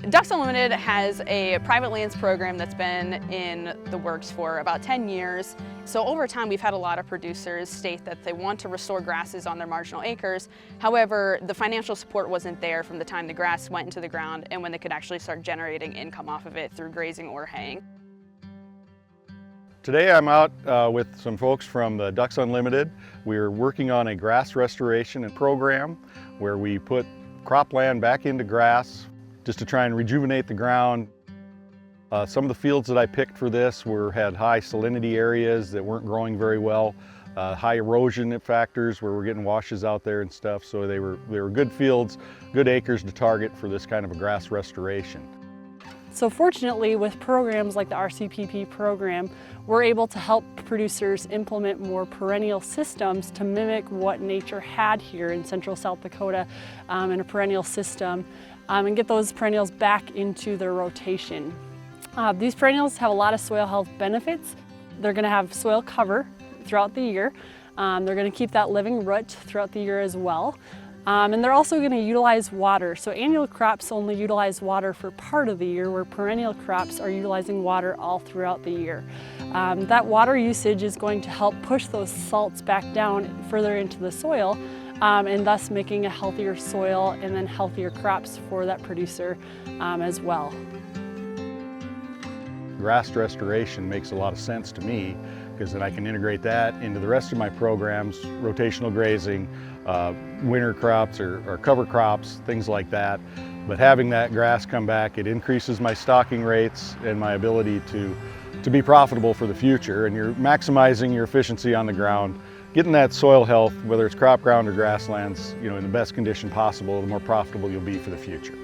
Ducks Unlimited has a private lands program that's been in the works for about 10 years. So over time, we've had a lot of producers state that they want to restore grasses on their marginal acres. However, the financial support wasn't there from the time the grass went into the ground and when they could actually start generating income off of it through grazing or haying. Today I'm out with some folks from the Ducks Unlimited. We're working on a grass restoration program where we put cropland back into grass just to try and rejuvenate the ground. Some of the fields that I picked for this had high salinity areas that weren't growing very well, high erosion factors where we're getting washes out there and stuff. So they were good fields, good acres to target for this kind of a grass restoration. So fortunately, with programs like the RCPP program, we're able to help producers implement more perennial systems to mimic what nature had here in central South Dakota in a perennial system and get those perennials back into their rotation. These perennials have a lot of soil health benefits. They're going to have soil cover throughout the year. They're going to keep that living root throughout the year as well. And they're also going to utilize water. So annual crops only utilize water for part of the year, where perennial crops are utilizing water all throughout the year. That water usage is going to help push those salts back down further into the soil, and thus making a healthier soil and then healthier crops for that producer as well. Grass restoration makes a lot of sense to me because then I can integrate that into the rest of my programs, rotational grazing, winter crops or cover crops, things like that. But having that grass come back, it increases my stocking rates and my ability to be profitable for the future. And you're maximizing your efficiency on the ground, getting that soil health, whether it's crop ground or grasslands, in the best condition possible, the more profitable you'll be for the future.